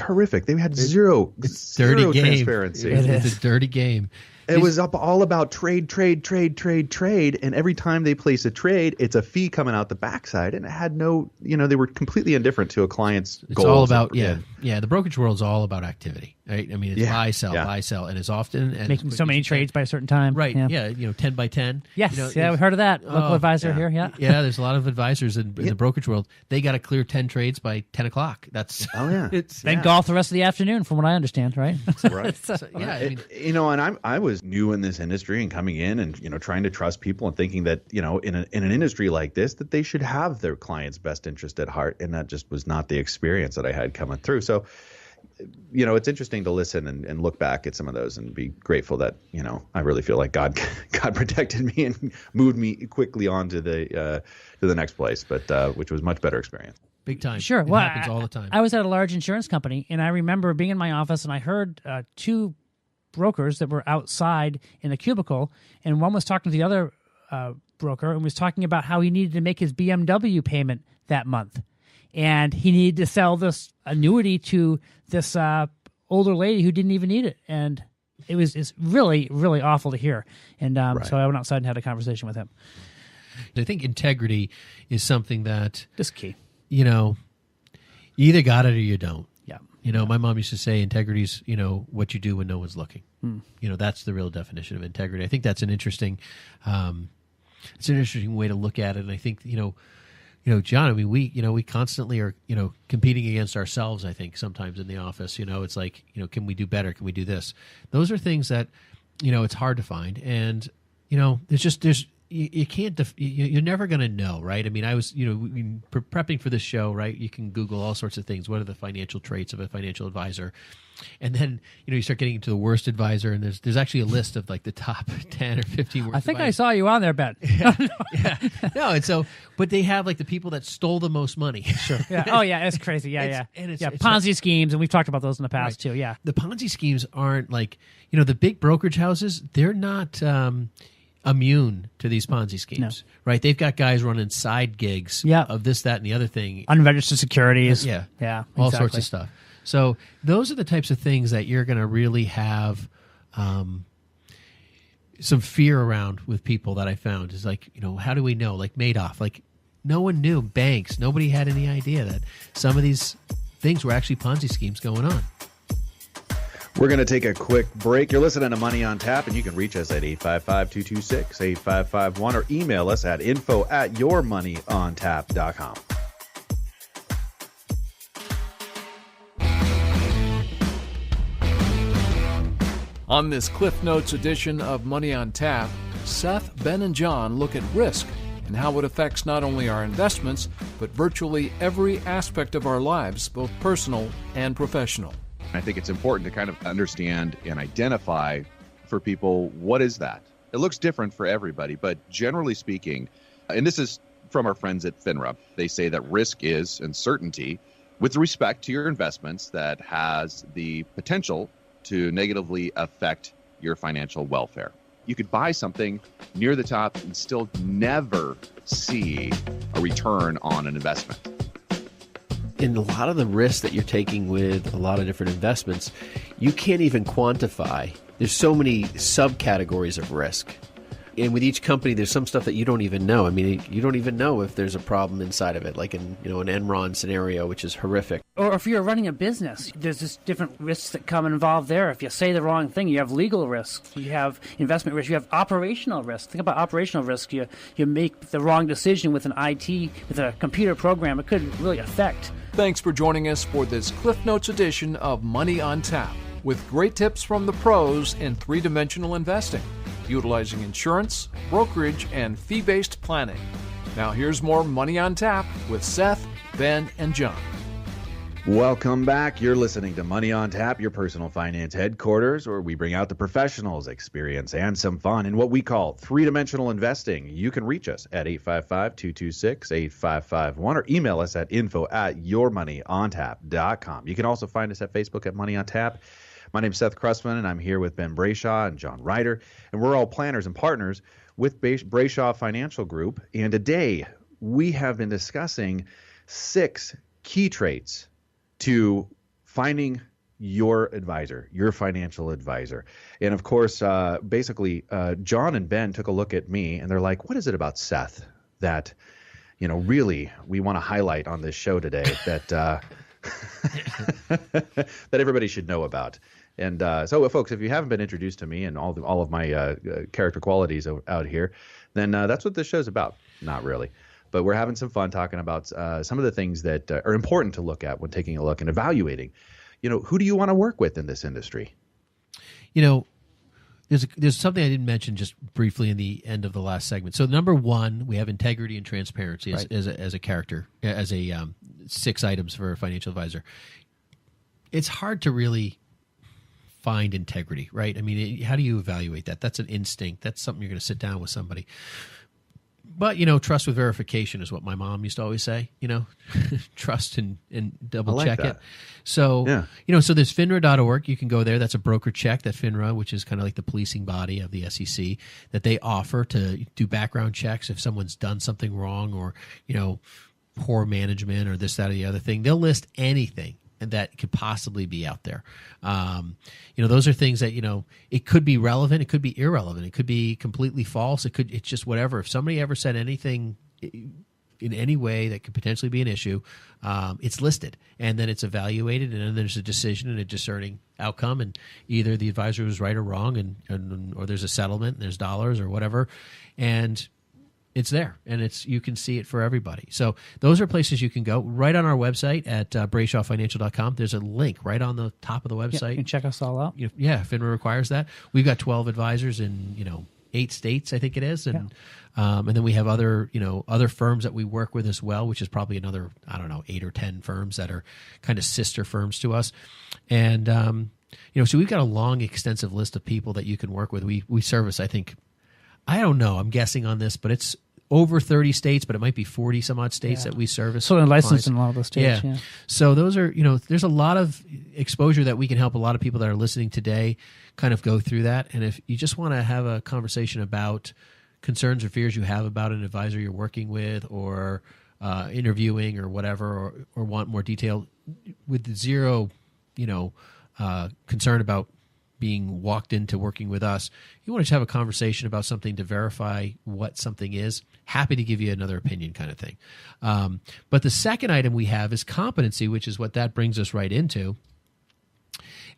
horrific. They had zero transparency. It's a dirty game. It was all about trade. And every time they place a trade, it's a fee coming out the backside. And it had no, they were completely indifferent to a client's goals. It's all about, the brokerage world is all about activity, right? I mean, it's buy, sell. And as often as making so many trades by a certain time. Right. Yeah. 10 by 10. Yes. We've heard of that. Local advisor here. Yeah. Yeah. There's a lot of advisors in the brokerage world. They got to clear 10 trades by 10 o'clock. That's, then golf the rest of the afternoon, from what I understand, right? Right. And I was new in this industry and coming in and trying to trust people and thinking that in an industry like this that they should have their client's best interest at heart, and that just was not the experience that I had coming through. So it's interesting to listen and look back at some of those and be grateful that I really feel like God protected me and moved me quickly on to the next place, but which was much better experience. Big time. Sure. It happens all the time. I was at a large insurance company, and I remember being in my office, and I heard 2 brokers that were outside in a cubicle, and one was talking to the other broker and was talking about how he needed to make his BMW payment that month, and he needed to sell this annuity to this older lady who didn't even need it, and it's really, really awful to hear. And so I went outside and had a conversation with him. I think integrity is something that just key. You either got it or you don't. Yeah. My mom used to say integrity's, what you do when no one's looking. That's the real definition of integrity. I think that's an interesting way to look at it. And I think, John, I mean, we constantly are, competing against ourselves, I think, sometimes in the office. It's like, can we do better? Can we do this? Those are things that, it's hard to find. And, you can't, you're never going to know, right? I mean, I was, prepping for this show, right? You can Google all sorts of things. What are the financial traits of a financial advisor? And then, you start getting into the worst advisor, and there's actually a list of like the top 10 or 15 worst I think advisors. I saw you on there, Ben. Yeah. No, and so, but they have like the people that stole the most money. Sure. Yeah. Oh, yeah, it's crazy. Yeah, It's Ponzi schemes, and we've talked about those in the past too. Yeah. The Ponzi schemes aren't like, the big brokerage houses, they're not immune to these Ponzi schemes, right? They've got guys running side gigs of this, that, and the other thing. Unregistered securities. Yeah. All sorts of stuff. So those are the types of things that you're going to really have some fear around with people that I found is like, how do we know? Like Madoff, like no one knew. Banks, nobody had any idea that some of these things were actually Ponzi schemes going on. We're going to take a quick break. You're listening to Money on Tap, and you can reach us at 855-226-8551 or email us at info@yourmoneyontap.com. On this Cliff Notes edition of Money on Tap, Seth, Ben, and John look at risk and how it affects not only our investments, but virtually every aspect of our lives, both personal and professional. I think it's important to kind of understand and identify for people, what is that? It looks different for everybody, but generally speaking, and this is from our friends at FINRA, they say that risk is uncertainty with respect to your investments that has the potential to negatively affect your financial welfare. You could buy something near the top and still never see a return on an investment. In a lot of the risks that you're taking with a lot of different investments, you can't even quantify. There's so many subcategories of risk. And with each company, there's some stuff that you don't even know. I mean, you don't even know if there's a problem inside of it, like in an Enron scenario, which is horrific. Or if you're running a business, there's just different risks that come involved there. If you say the wrong thing, you have legal risks, you have investment risk, you have operational risk. Think about operational risk. You make the wrong decision with an IT, with a computer program, it could really affect. Thanks for joining us for this Cliff Notes edition of Money on Tap, with great tips from the pros in three-dimensional investing, utilizing insurance, brokerage, and fee-based planning. Now here's more Money on Tap with Seth, Ben, and John. Welcome back. You're listening to Money on Tap, your personal finance headquarters, where we bring out the professionals, experience, and some fun in what we call three-dimensional investing. You can reach us at 855-226-8551 or email us at info@yourmoneyontap.com. You can also find us at Facebook at Money on Tap. My name's Seth Cressman, and I'm here with Ben Brayshaw and John Ryder, and we're all planners and partners with Brayshaw Financial Group. And today we have been discussing 6 key traits to finding your advisor, your financial advisor. And of course, basically, John and Ben took a look at me, and they're like, what is it about Seth that, really we want to highlight on this show today that that everybody should know about? And so, folks, if you haven't been introduced to me and all of my character qualities out here, then that's what this show's about. Not really. But we're having some fun talking about some of the things that are important to look at when taking a look and evaluating. Who do you want to work with in this industry? There's something I didn't mention just briefly in the end of the last segment. So number 1, we have integrity and transparency as a character, as a 6 items for a financial advisor. It's hard to really find integrity, right? I mean, how do you evaluate that? That's an instinct. That's something you're going to sit down with somebody. But, trust with verification is what my mom used to always say, trust and double check it. So, so there's FINRA.org. You can go there. That's a broker check that FINRA, which is kind of like the policing body of the SEC, that they offer to do background checks if someone's done something wrong or, poor management or this, that, or the other thing. They'll list anything that could possibly be out there. Those are things that, it could be relevant. It could be irrelevant. It could be completely false. It's just whatever. If somebody ever said anything in any way that could potentially be an issue, it's listed and then it's evaluated and then there's a decision and a discerning outcome. And either the advisor was right or wrong or there's a settlement and there's dollars or whatever. And it's there, and you can see it for everybody. So those are places you can go. Right on our website at BrayshawFinancial.com, there's a link right on the top of the website. Yeah, you can check us all out. Yeah, FINRA requires that. We've got 12 advisors in 8 states, I think it is, and then we have other firms that we work with as well, which is probably another 8 or 10 firms that are kind of sister firms to us, and so we've got a long, extensive list of people that you can work with. We service, I think, I don't know, I'm guessing on this, but it's over 30 states, but it might be 40 some odd states that we service. So they're licensed in a lot of those states. Yeah. So those are, there's a lot of exposure that we can help a lot of people that are listening today kind of go through that. And if you just want to have a conversation about concerns or fears you have about an advisor you're working with or interviewing or whatever, or want more detail with zero, concern about being walked into working with us, you want to have a conversation about something to verify what something is, happy to give you another opinion kind of thing. But the second item we have is competency, which is what that brings us right into.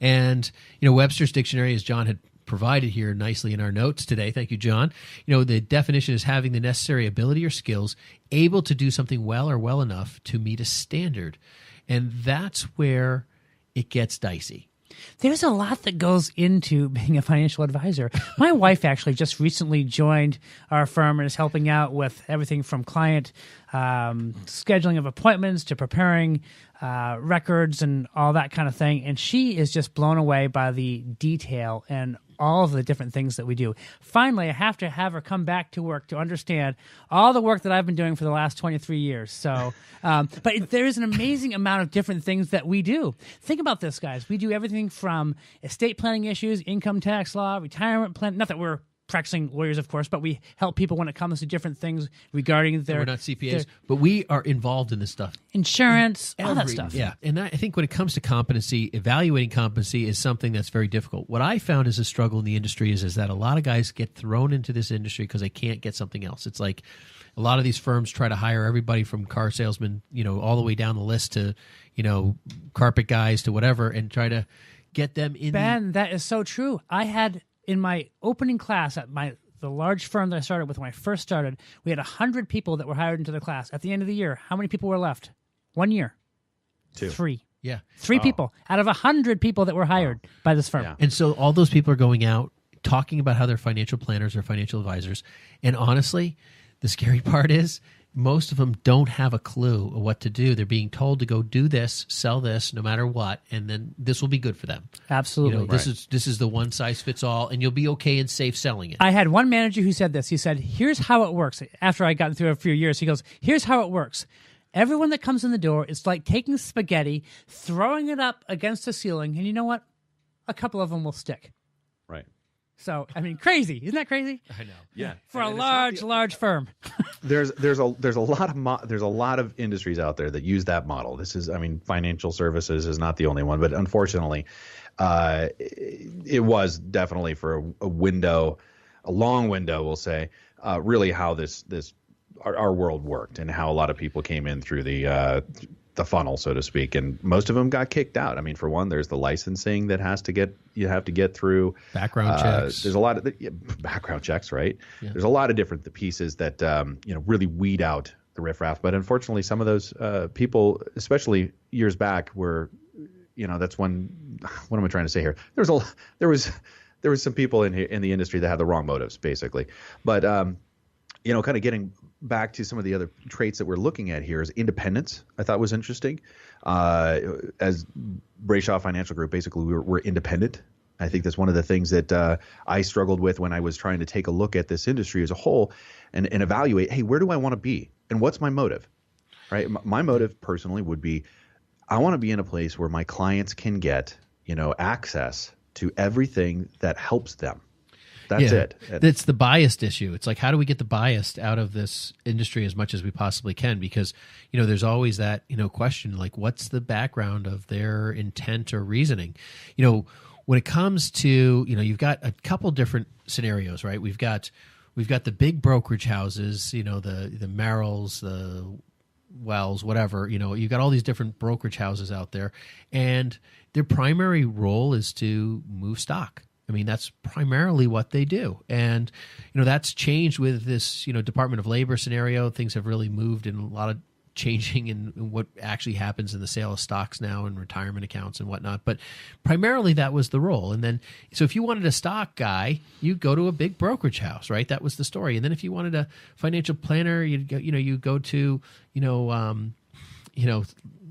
And, Webster's Dictionary, as John had provided here nicely in our notes today, thank you, John, the definition is having the necessary ability or skills, able to do something well or well enough to meet a standard. And that's where it gets dicey. There's a lot that goes into being a financial advisor. My wife actually just recently joined our firm and is helping out with everything from client scheduling of appointments to preparing records and all that kind of thing. And she is just blown away by the detail and all of the different things that we do. Finally, I have to have her come back to work to understand all the work that I've been doing for the last 23 years. So, but there is an amazing amount of different things that we do. Think about this, guys. We do everything from estate planning issues, income tax law, retirement plan. Not that we're practicing lawyers, of course, but we help people when it comes to different things regarding their... We're not CPAs, but we are involved in this stuff. Insurance, all that stuff. Yeah, and I think when it comes to competency, evaluating competency is something that's very difficult. What I found as a struggle in the industry is that a lot of guys get thrown into this industry because they can't get something else. It's like a lot of these firms try to hire everybody from car salesmen, all the way down the list to, carpet guys to whatever, and try to get them in. Ben, that is so true. I had... In my opening class at the large firm that I started with when I first started, we had 100 people that were hired into the class. At the end of the year, how many people were left? 1 year. 2. 3. Yeah. 3 people out of 100 people that were hired by this firm. Yeah. And so all those people are going out talking about how they're financial planners or financial advisors. And honestly, the scary part is most of them don't have a clue of what to do. They're being told to go do this, sell this, no matter what, and then this will be good for them. Absolutely. This is the one size fits all, and you'll be okay and safe selling it. I had one manager who said this. He said, here's how it works. After I got through a few years, he goes, here's how it works. Everyone that comes in the door, it's like taking spaghetti, throwing it up against the ceiling, and you know what? A couple of them will stick. Right. So, crazy. Isn't that crazy? I know. Yeah. For a large firm. There's a lot of industries out there that use that model. This is, financial services is not the only one, but unfortunately, it was definitely for a long window, we'll say, really how our world worked and how a lot of people came in through the funnel, so to speak, and most of them got kicked out. For one, there's the licensing that you have to get through. Background checks. There's a lot of background checks, right? Yeah. There's a lot of different pieces that really weed out the riffraff. But unfortunately, some of those people, especially years back, were that's when. What am I trying to say here? There was some people in the industry that had the wrong motives, basically. But kind of getting back to some of the other traits that we're looking at here is independence. I thought was interesting. As Brayshaw Financial Group, basically we're independent. I think that's one of the things that I struggled with when I was trying to take a look at this industry as a whole and evaluate, hey, where do I want to be and what's my motive, right? My motive personally would be I want to be in a place where my clients can get, access to everything that helps them. That's it. It's the biased issue. It's like, how do we get the biased out of this industry as much as we possibly can? Because, there's always that, question, like, what's the background of their intent or reasoning? When it comes to, you've got a couple different scenarios, right? We've got the big brokerage houses, the Merrills, the Wells, whatever, you've got all these different brokerage houses out there, and their primary role is to move stock. I mean, that's primarily what they do. And, that's changed with this, Department of Labor scenario. Things have really moved in a lot of changing in what actually happens in the sale of stocks now and retirement accounts and whatnot. But primarily that was the role. And then, so if you wanted a stock guy, you go to a big brokerage house, right? That was the story. And then if you wanted a financial planner, you go to,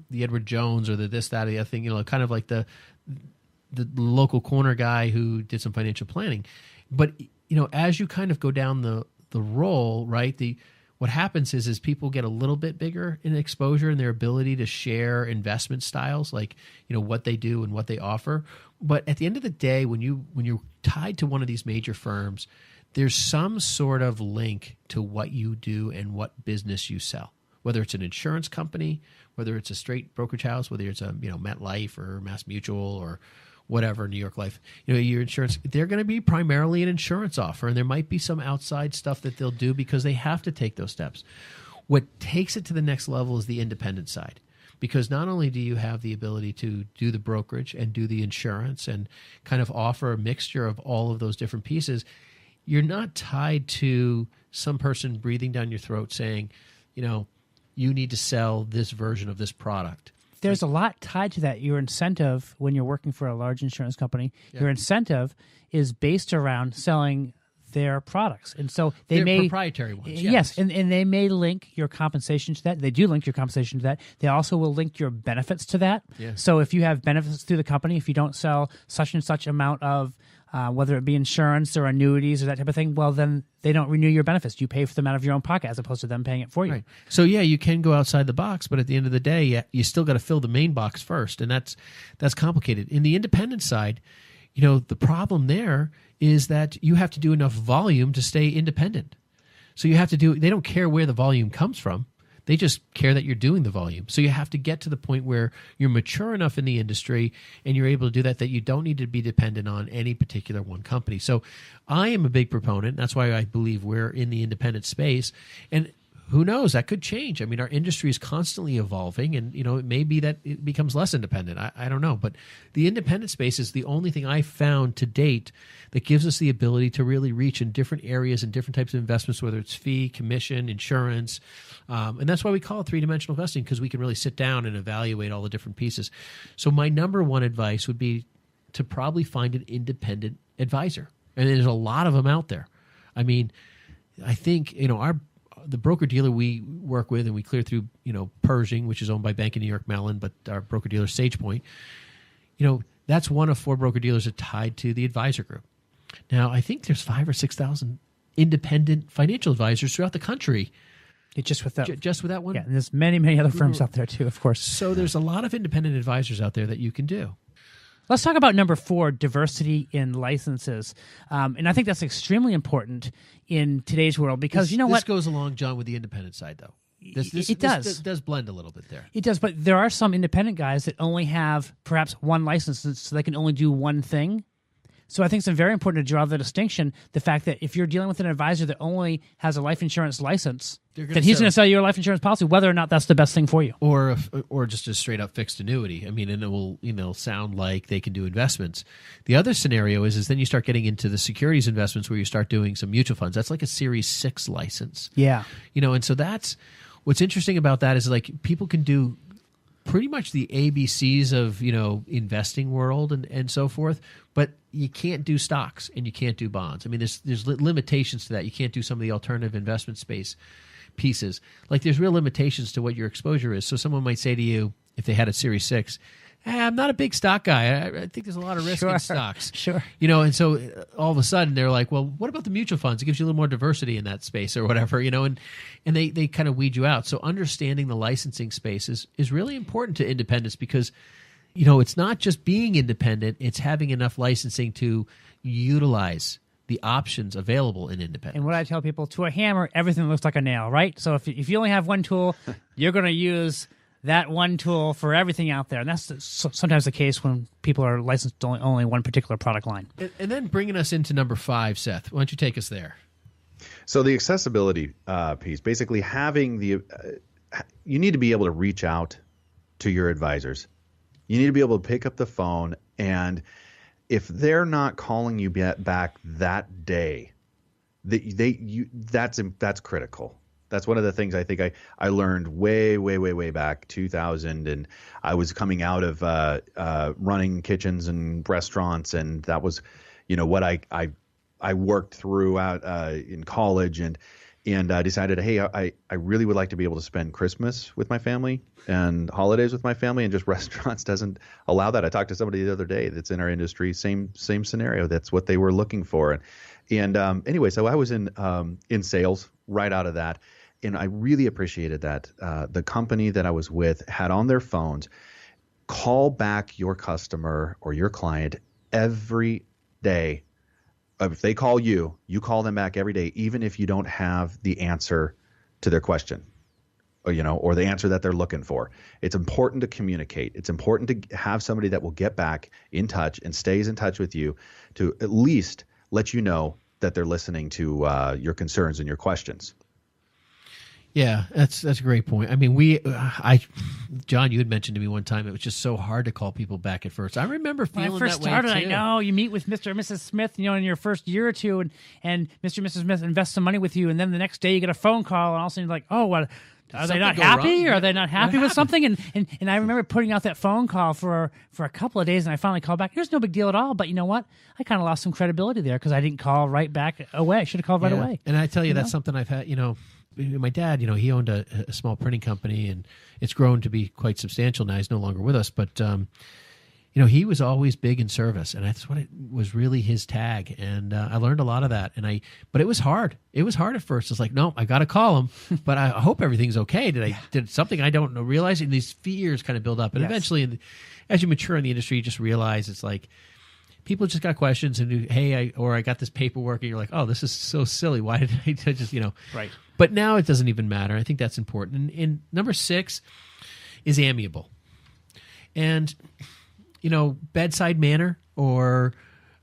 the Edward Jones or the this, that, or the other thing, kind of like the local corner guy who did some financial planning. But, as you kind of go down the role, right, what happens is people get a little bit bigger in exposure and their ability to share investment styles, like, what they do and what they offer. But at the end of the day, when you're tied to one of these major firms, there's some sort of link to what you do and what business you sell, whether it's an insurance company, whether it's a straight brokerage house, whether it's a, MetLife or Mass Mutual or whatever, New York Life, your insurance, they're going to be primarily an insurance offer. And there might be some outside stuff that they'll do because they have to take those steps. What takes it to the next level is the independent side, because not only do you have the ability to do the brokerage and do the insurance and kind of offer a mixture of all of those different pieces, you're not tied to some person breathing down your throat saying, you need to sell this version of this product. There's a lot tied to that. Your incentive when you're working for a large insurance company, your incentive is based around selling their products. And so they're proprietary ones. Yes. And they may link your compensation to that. They do link your compensation to that. They also will link your benefits to that. Yes. So if you have benefits through the company, if you don't sell such and such amount of whether it be insurance or annuities or that type of thing, well, then they don't renew your benefits. You pay for them out of your own pocket as opposed to them paying it for you. Right. So, you can go outside the box, but at the end of the day, you still got to fill the main box first, and that's complicated. In the independent side, the problem there is that you have to do enough volume to stay independent. So they don't care where the volume comes from. They just care that you're doing the volume. So you have to get to the point where you're mature enough in the industry and you're able to do that you don't need to be dependent on any particular one company. So I am a big proponent. That's why I believe we're in the independent space. And who knows? That could change. I mean, our industry is constantly evolving, and it may be that it becomes less independent. I don't know, but the independent space is the only thing I've found to date that gives us the ability to really reach in different areas and different types of investments, whether it's fee, commission, insurance, and that's why we call it three-dimensional investing, because we can really sit down and evaluate all the different pieces. So my number one advice would be to probably find an independent advisor, and there's a lot of them out there. I mean, I think the broker-dealer we work with and we clear through, Pershing, which is owned by Bank of New York Mellon, but our broker-dealer SagePoint, that's one of 4 broker-dealers that are tied to the advisor group. Now, I think there's 5,000 or 6,000 independent financial advisors throughout the country. Just with that, just with that one? Yeah, and there's many, many other firms out there too, of course. So there's a lot of independent advisors out there that you can do. Let's talk about number 4, diversity in licenses. And I think that's extremely important in today's world because this goes along, John, with the independent side, though. It does blend a little bit there. It does, but there are some independent guys that only have perhaps one license, so they can only do one thing. So I think it's very important to draw the distinction, the fact that if you're dealing with an advisor that only has a life insurance license, that he's going to sell you a life insurance policy, whether or not that's the best thing for you. Or just a straight up fixed annuity. I mean, and it will sound like they can do investments. The other scenario is then you start getting into the securities investments where you start doing some mutual funds. That's like a Series 6 license. Yeah. And so that's what's interesting about that is like people can do pretty much the ABCs of, investing world and so forth, but you can't do stocks and you can't do bonds. I mean, there's limitations to that. You can't do some of the alternative investment space pieces. Like there's real limitations to what your exposure is. So someone might say to you, if they had a Series 6, I'm not a big stock guy. I think there's a lot of risk in stocks. Sure. And so all of a sudden they're like, well, what about the mutual funds? It gives you a little more diversity in that space or whatever, and they kind of weed you out. So understanding the licensing space is really important to independence because, it's not just being independent, it's having enough licensing to utilize the options available in independence. And what I tell people, to a hammer, everything looks like a nail, right? So if you only have one tool, you're going to use that one tool for everything out there. And that's sometimes the case when people are licensed to only one particular product line. And then bringing us into number 5, Seth, why don't you take us there? So the accessibility piece, basically having you need to be able to reach out to your advisors. You need to be able to pick up the phone and if they're not calling you back that day, that's critical. That's one of the things I think I learned way back 2000, and I was coming out of running kitchens and restaurants, and that was, what I worked throughout in college, and decided, hey, I really would like to be able to spend Christmas with my family and holidays with my family, and just restaurants doesn't allow that. I talked to somebody the other day that's in our industry, same scenario. That's what they were looking for, and anyway, so I was in sales right out of that. And I really appreciated that the company that I was with had on their phones, call back your customer or your client every day. If they call you, you call them back every day, even if you don't have the answer to their question, or the answer that they're looking for. It's important to communicate. It's important to have somebody that will get back in touch and stays in touch with you to at least let you know that they're listening to your concerns and your questions. Yeah, that's a great point. I mean, John, you had mentioned to me one time it was just so hard to call people back at first. I remember feeling when I first that started, way too. I know you meet with Mr. and Mrs. Smith, in your first year or two, and Mr. and Mrs. Smith invest some money with you, and then the next day you get a phone call, and all of a sudden you're like, oh, what? Are they not happy? Or are they not happy with something? And I remember putting out that phone call for a couple of days, and I finally called back. There's no big deal at all, but you know what? I kind of lost some credibility there because I didn't call right back away. I should have called right away. And I tell you, that's something I've had, my dad, he owned a small printing company, and it's grown to be quite substantial now. He's no longer with us, but he was always big in service, and that's what it was really his tag. And I learned a lot of that. But it was hard. It was hard at first. It's like, no, I got to call him, but I hope everything's okay. Did something I don't know? Realizing these fears kind of build up, and eventually, as you mature in the industry, you just realize it's like, people just got questions, and hey, I got this paperwork, and you're like, oh, this is so silly. Why did I just, Right. But now it doesn't even matter. I think that's important. And number 6 is amiable. And, bedside manner, or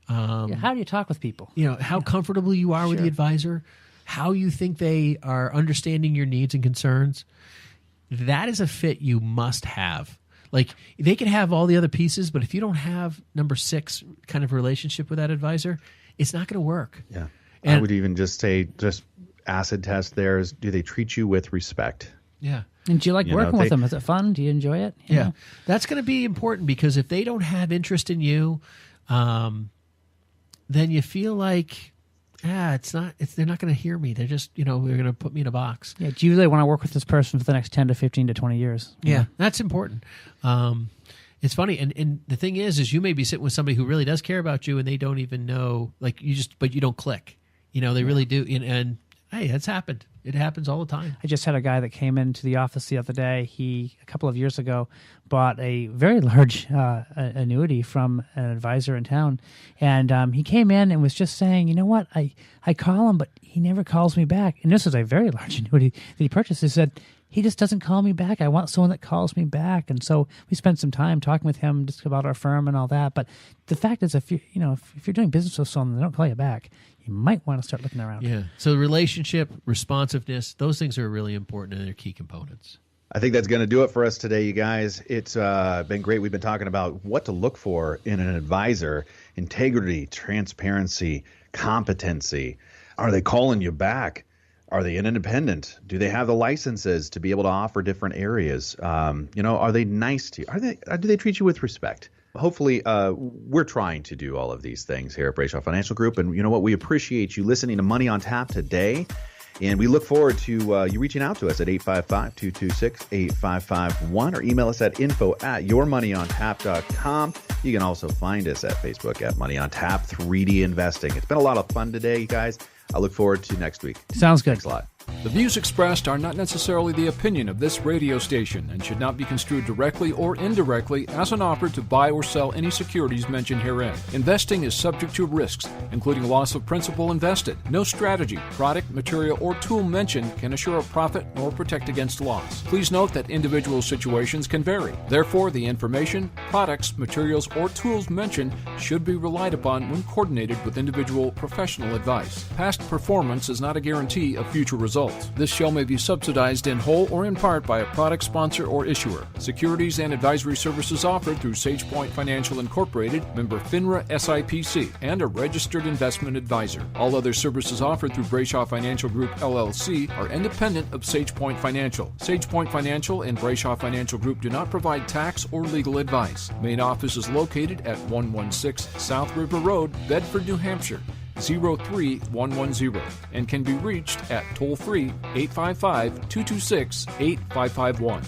how do you talk with people? How comfortable you are with the advisor, how you think they are understanding your needs and concerns. That is a fit you must have. Like, they can have all the other pieces, but if you don't have number 6 kind of relationship with that advisor, it's not going to work. Yeah. And I would even just say, acid test there is, do they treat you with respect? Yeah. And do you like working with them? Is it fun? Do you enjoy it? You know? That's going to be important, because if they don't have interest in you, then you feel like, they're not going to hear me. They're just, they're going to put me in a box. Yeah. Do you really want to work with this person for the next 10 to 15 to 20 years? Yeah. That's important. It's funny. And the thing is you may be sitting with somebody who really does care about you, and they don't even know, but you don't click. They really do. And hey, that's happened. It happens all the time. I just had a guy that came into the office the other day. He, a couple of years ago, bought a very large annuity from an advisor in town. And he came in and was just saying, you know what, I call him, but he never calls me back. And this is a very large annuity that he purchased. He said, he just doesn't call me back. I want someone that calls me back. And so we spent some time talking with him just about our firm and all that. But the fact is, if you're doing business with someone and they don't call you back, you might want to start looking around. Yeah. So relationship, responsiveness, those things are really important, and they're key components. I think that's going to do it for us today, you guys. It's been great. We've been talking about what to look for in an advisor: integrity, transparency, competency. Are they calling you back? Are they an independent? Do they have the licenses to be able to offer different areas? Are they nice to you? Do they treat you with respect? Hopefully, we're trying to do all of these things here at Brayshaw Financial Group. And you know what? We appreciate you listening to Money on Tap today. And we look forward to you reaching out to us at 855-226-8551 or email us at info@yourmoneyontap.com. You can also find us at Facebook at Money on Tap 3D Investing. It's been a lot of fun today, you guys. I look forward to next week. Sounds good. Thanks a lot. The views expressed are not necessarily the opinion of this radio station and should not be construed directly or indirectly as an offer to buy or sell any securities mentioned herein. Investing is subject to risks, including loss of principal invested. No strategy, product, material, or tool mentioned can assure a profit nor protect against loss. Please note that individual situations can vary. Therefore, the information, products, materials, or tools mentioned should be relied upon when coordinated with individual professional advice. Past performance is not a guarantee of future results. results. This show may be subsidized in whole or in part by a product sponsor or issuer. Securities and advisory services offered through SagePoint Financial Incorporated, member FINRA SIPC, and a registered investment advisor. All other services offered through Brayshaw Financial Group LLC are independent of SagePoint Financial. SagePoint Financial and Brayshaw Financial Group do not provide tax or legal advice. Main office is located at 116 South River Road, Bedford, New Hampshire, 03110, and can be reached at toll-free 855-226-8551.